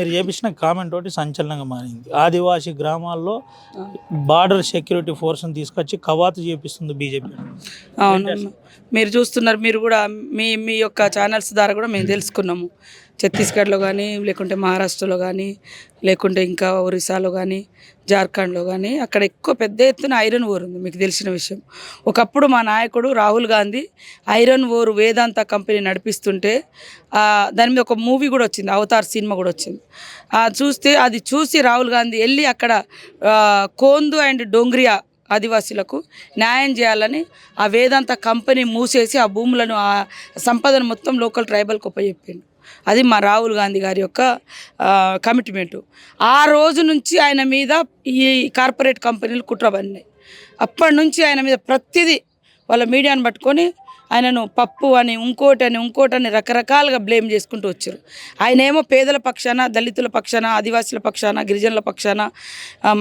మీరు చేపించిన కామెంట్ ఒకటి సంచలనంగా మారింది. ఆదివాసీ గ్రామాల్లో బార్డర్ సెక్యూరిటీ ఫోర్స్ని తీసుకొచ్చి కవాతు చేపిస్తుంది బీజేపీ. అవునమ్మా, మీరు చూస్తున్నారు, మీరు కూడా మీ మీ యొక్క ఛానల్స్ ద్వారా కూడా మేము తెలుసుకున్నాము. ఛత్తీస్గఢ్లో కానీ, లేకుంటే మహారాష్ట్రలో కానీ, లేకుంటే ఇంకా ఒరిస్సాలో కానీ, జార్ఖండ్లో కానీ అక్కడ ఎక్కువ పెద్ద ఎత్తున ఐరన్ ఓర్ ఉంది. మీకు తెలిసిన విషయం. ఒకప్పుడు మా నాయకుడు రాహుల్ గాంధీ ఐరన్ ఓర్ వేదాంత కంపెనీ నడిపిస్తుంటే దాని మీద ఒక మూవీ కూడా వచ్చింది, అవతార్ సినిమా కూడా వచ్చింది. అది చూసి రాహుల్ గాంధీ వెళ్ళి అక్కడ కోందు అండ్ డోంగ్రియా ఆదివాసీలకు న్యాయం చేయాలని ఆ వేదాంత కంపెనీ మూసేసి ఆ భూములను, ఆ సంపదను మొత్తం లోకల్ ట్రైబల్కి ఉపయోగించాడు. అది మా రాహుల్ గాంధీ గారి యొక్క కమిట్మెంటు. ఆ రోజు నుంచి ఆయన మీద ఈ కార్పొరేట్ కంపెనీలు కుట్రబడినాయి. అప్పటి నుంచి ఆయన మీద ప్రతిదీ వాళ్ళ మీడియాను పట్టుకొని ఆయనను పప్పు అని, ఇంకోటని రకరకాలుగా బ్లేమ్ చేసుకుంటూ వచ్చారు. ఆయన ఏమో పేదల పక్షాన, దళితుల పక్షాన, ఆదివాసీల పక్షాన, గిరిజనుల పక్షాన,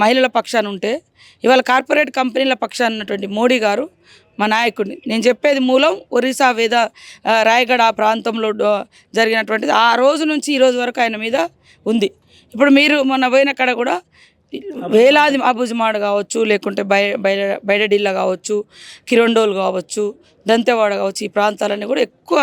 మహిళల పక్షాన ఉంటే, ఇవాళ కార్పొరేట్ కంపెనీల పక్షాన ఉన్నటువంటి మోడీ గారు మా నాయకుడిని, నేను చెప్పేది మూలం ఒరిస్సా రాయగఢ ఆ ప్రాంతంలో జరిగినటువంటిది. ఆ రోజు నుంచి ఈ రోజు వరకు ఆయన మీద ఉంది. ఇప్పుడు మీరు మొన్న పోయిన కాడ కూడా వేలాది అబుజ్మాడ్ కావచ్చు, లేకుంటే బైడడిల్లా కావచ్చు, కిరండోల్ కావచ్చు, దంతెవాడ కావచ్చు, ఈ ప్రాంతాలన్నీ కూడా ఎక్కువ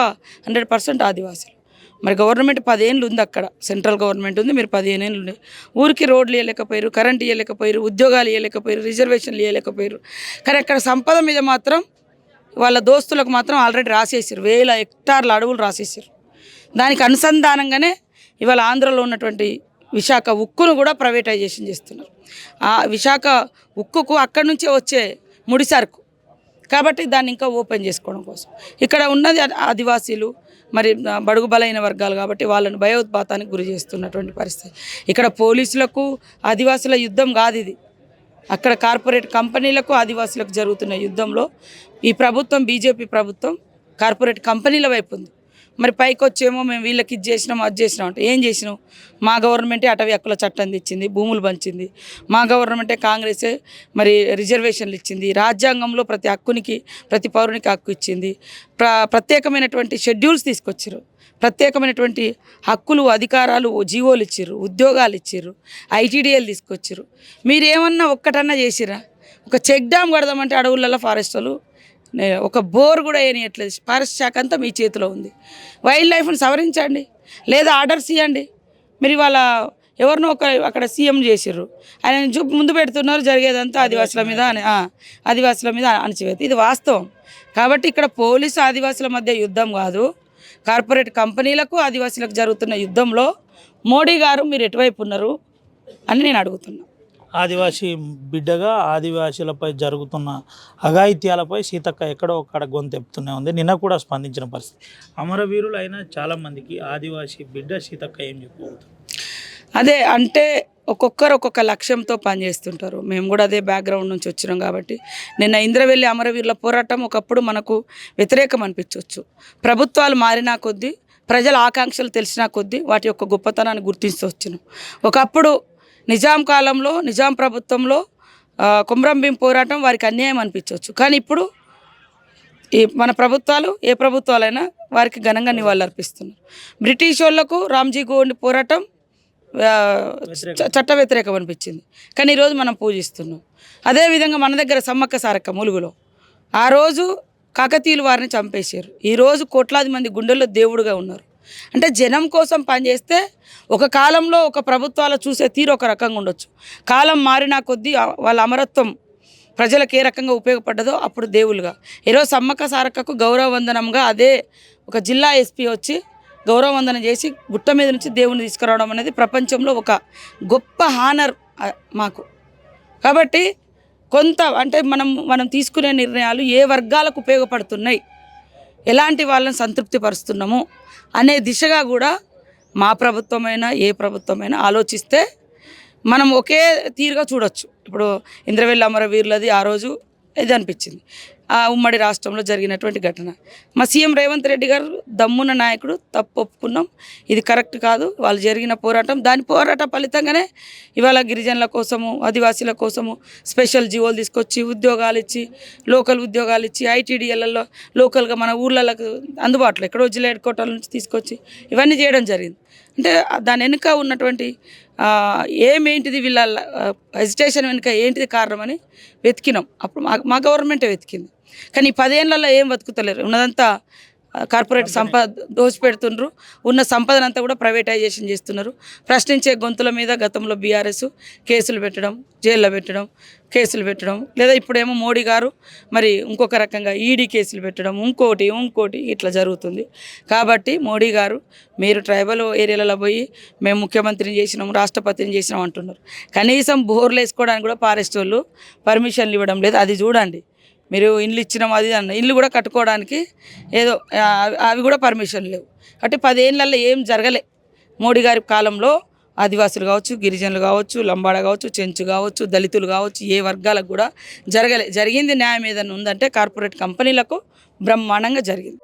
100% ఆదివాసులు. మరి గవర్నమెంట్ 10 ఏళ్ళు ఉంది అక్కడ, సెంట్రల్ గవర్నమెంట్ ఉంది, మీరు 15 ఏళ్ళు ఉండే ఊరికి రోడ్లు ఇవ్వలేకపోయారు, కరెంట్ ఇవ్వలేకపోయారు, ఉద్యోగాలు ఇవ్వలేకపోయారు, రిజర్వేషన్లు ఇవ్వలేకపోయారు. కానీ అక్కడ సంపద మీద మాత్రం వాళ్ళ దోస్తులకు మాత్రం ఆల్రెడీ రాసేసారు, 1000 హెక్టార్ల అడవులు రాసేసారు. దానికి అనుసంధానంగానే ఇవాళ ఆంధ్రలో ఉన్నటువంటి విశాఖ ఉక్కును కూడా ప్రైవేటైజేషన్ చేస్తున్నారు. ఆ విశాఖ ఉక్కుకు అక్కడి నుంచే వచ్చే ముడి సరుకు కాబట్టి దాన్ని ఇంకా ఓపెన్ చేసుకోవడం కోసం ఇక్కడ ఉన్నది ఆదివాసీలు, మరి బడుగు బలైన వర్గాలు కాబట్టి వాళ్ళని భయోత్పాతానికి గురి చేస్తున్నటువంటి పరిస్థితి. ఇక్కడ పోలీసులకు ఆదివాసుల యుద్ధం కాదు ఇది, అక్కడ కార్పొరేట్ కంపెనీలకు ఆదివాసులకు జరుగుతున్న యుద్ధంలో ఈ ప్రభుత్వం, బీజేపీ ప్రభుత్వం కార్పొరేట్ కంపెనీల వైపు ఉంది. మరి పైకి వచ్చేమో మేము వీళ్ళకి ఇది చేసినాం, అది చేసినాం అంటే ఏం చేసినాం? మా గవర్నమెంటే అటవీ హక్కుల చట్టం తెచ్చింది, భూములు పంచింది. మా గవర్నమెంటే కాంగ్రెసే మరి రిజర్వేషన్లు ఇచ్చింది, రాజ్యాంగంలో ప్రతి హక్కునికి, ప్రతి పౌరునికి హక్కు ఇచ్చింది, ప్రత్యేకమైనటువంటి షెడ్యూల్స్ తీసుకొచ్చారు, ప్రత్యేకమైనటువంటి హక్కులు, అధికారాలు, జీవోలు ఇచ్చారు, ఉద్యోగాలు ఇచ్చారు, ఐటీడీఏలు తీసుకొచ్చారు. మీరేమన్నా ఒక్కటన్నా చేసిరా? ఒక చెక్ డ్యామ్ కడదామంటే అడవులలో ఫారెస్టులు ఒక బోర్ కూడా వేయట్లేదు. ఫారెస్ట్ శాఖ అంతా మీ చేతిలో ఉంది. వైల్డ్ లైఫ్ని సవరించండి, లేదా ఆర్డర్స్ ఇవ్వండి. మీరు ఇవాళ ఎవరినో అక్కడ సీఎం చేసిర్రు, ఆయన ముందు పెడుతున్నారు, జరిగేదంతా ఆదివాసుల మీద అణచివేత. ఇది వాస్తవం. కాబట్టి ఇక్కడ పోలీసు ఆదివాసుల మధ్య యుద్ధం కాదు, కార్పొరేట్ కంపెనీలకు ఆదివాసులకు జరుగుతున్న యుద్ధంలో మోడీ గారు మీరు ఎటువైపు ఉన్నారు అని నేను అడుగుతున్నా. ఆదివాసీ బిడ్డగా ఆదివాసీలపై జరుగుతున్న అఘాయిత్యాలపై సీతక్క ఎక్కడో ఒక్కడ గొంతెప్పుతూనే ఉంది. నిన్న కూడా స్పందించిన పరిస్థితి. అమరవీరులు అయిన చాలామందికి ఆదివాసీ బిడ్డ సీతక్క ఏం చెప్పబోతుంది? అదే అంటే ఒక్కొక్కరు ఒక్కొక్క లక్ష్యంతో పనిచేస్తుంటారు. మేము కూడా అదే బ్యాక్గ్రౌండ్ నుంచి వచ్చినాం కాబట్టి నిన్న ఇంద్రవెల్లి అమరవీరుల పోరాటం ఒకప్పుడు మనకు వ్యతిరేకం అనిపించవచ్చు. ప్రభుత్వాలు మారినా కొద్దీ, ప్రజల ఆకాంక్షలు తెలిసినా కొద్దీ వాటి యొక్క గొప్పతనాన్ని గుర్తిస్తూ వచ్చినాం. ఒకప్పుడు నిజాం కాలంలో, నిజాం ప్రభుత్వంలో కొమ్రం భీం పోరాటం వారికి అన్యాయం అనిపించవచ్చు. కానీ ఇప్పుడు ఈ మన ప్రభుత్వాలు, ఏ ప్రభుత్వాలైనా వారికి ఘనంగా నివాళులు అర్పిస్తున్నారు. బ్రిటిష్ వాళ్ళకు రామ్జీ గోండ్ పోరాటం చట్ట వ్యతిరేకం అనిపించింది, కానీ ఈరోజు మనం పూజిస్తున్నాం. అదేవిధంగా మన దగ్గర సమ్మక్క సారక్క ములుగులో ఆ రోజు కాకతీయులు వారిని చంపేశారు. ఈరోజు కోట్లాది మంది గుండెల్లో దేవుడుగా ఉన్నారు. అంటే జనం కోసం పనిచేస్తే ఒక కాలంలో ఒక ప్రభుత్వాలు చూసే తీరు ఒక రకంగా ఉండొచ్చు, కాలం మారినా కొద్దీ వాళ్ళ అమరత్వం ప్రజలకు ఏ రకంగా ఉపయోగపడ్డదో అప్పుడు దేవులుగా. ఈరోజు సమ్మక్క సారక్కకు గౌరవ వందనంగా అదే ఒక జిల్లా ఎస్పీ వచ్చి గౌరవ వందనం చేసి గుట్ట మీద నుంచి దేవుని తీసుకురావడం అనేది ప్రపంచంలో ఒక గొప్ప హానర్ మాకు. కాబట్టి కొంత అంటే మనం తీసుకునే నిర్ణయాలు ఏ వర్గాలకు ఉపయోగపడుతున్నాయి, ఎలాంటి వాళ్ళని సంతృప్తిపరుస్తున్నాము అనే దిశగా కూడా మా ప్రభుత్వమైనా ఏ ప్రభుత్వమైనా ఆలోచిస్తే మనం ఒకే తీరుగా చూడొచ్చు. ఇప్పుడు ఇంద్రవెల్లి అమరవీరులది ఆ రోజు ఇది అనిపించింది, ఉమ్మడి రాష్ట్రంలో జరిగినటువంటి ఘటన. మా సీఎం రేవంత్ రెడ్డి గారు దమ్మున్న నాయకుడు, తప్పు ఒప్పుకున్నాం, ఇది కరెక్ట్ కాదు, వాళ్ళు జరిగిన పోరాటం, దాని పోరాట ఫలితంగానే ఇవాళ గిరిజనుల కోసము ఆదివాసీల కోసము స్పెషల్ జీవోలు తీసుకొచ్చి ఉద్యోగాలు ఇచ్చి లోకల్ ఉద్యోగాలు ఇచ్చి ఐటీడీఎల్లలో లోకల్గా మన ఊర్లకు అందుబాటులో ఎక్కడో జిల్లా హెడ్ క్వార్టర్ల నుంచి తీసుకొచ్చి ఇవన్నీ చేయడం జరిగింది. అంటే దాని వెనుక ఉన్నటువంటి ఏమేంటిది వీళ్ళ హెజిటేషన్ వెనుక ఏంటిది కారణమని వెతికినాం. అప్పుడు మా గవర్నమెంటే వెతికింది. కానీ ఈ 10 ఏళ్లలో ఏం బతుకుతలేరు, ఉన్నదంతా కార్పొరేట్ సంపద దోచిపెడుతుండ్రు, ఉన్న సంపదనంతా కూడా ప్రైవేటైజేషన్ చేస్తున్నారు. ప్రశ్నించే గొంతుల మీద గతంలో బీఆర్ఎస్ కేసులు పెట్టడం, జైల్లో పెట్టడం, కేసులు పెట్టడం, లేదా ఇప్పుడేమో మోడీ గారు మరి ఇంకొక రకంగా ఈడీ కేసులు పెట్టడం, ఇంకోటి ఇట్లా జరుగుతుంది. కాబట్టి మోడీ గారు మీరు ట్రైబల్ ఏరియాలలో పోయి మేము ముఖ్యమంత్రిని చేసినాం, రాష్ట్రపతిని చేసినాం అంటున్నారు. కనీసం బోర్లు వేసుకోవడానికి కూడా ఫారెస్ట్ వాళ్ళు పర్మిషన్లు ఇవ్వడం లేదు. అది చూడండి, మీరు ఇల్లు ఇచ్చినాం అది అన్న ఇల్లు కూడా కట్టుకోవడానికి ఏదో అవి కూడా పర్మిషన్ లేవు. అంటే 10 ఏళ్లలో ఏం జరగలే. మోడీ గారి కాలంలో ఆదివాసులు కావచ్చు, గిరిజనులు కావచ్చు, లంబాడ కావచ్చు, చెంచు కావచ్చు, దళితులు కావచ్చు, ఏ వర్గాలకు కూడా జరగలే. జరిగింది న్యాయం ఏదైనా ఉందంటే కార్పొరేట్ కంపెనీలకు బ్రహ్మాండంగా జరిగింది.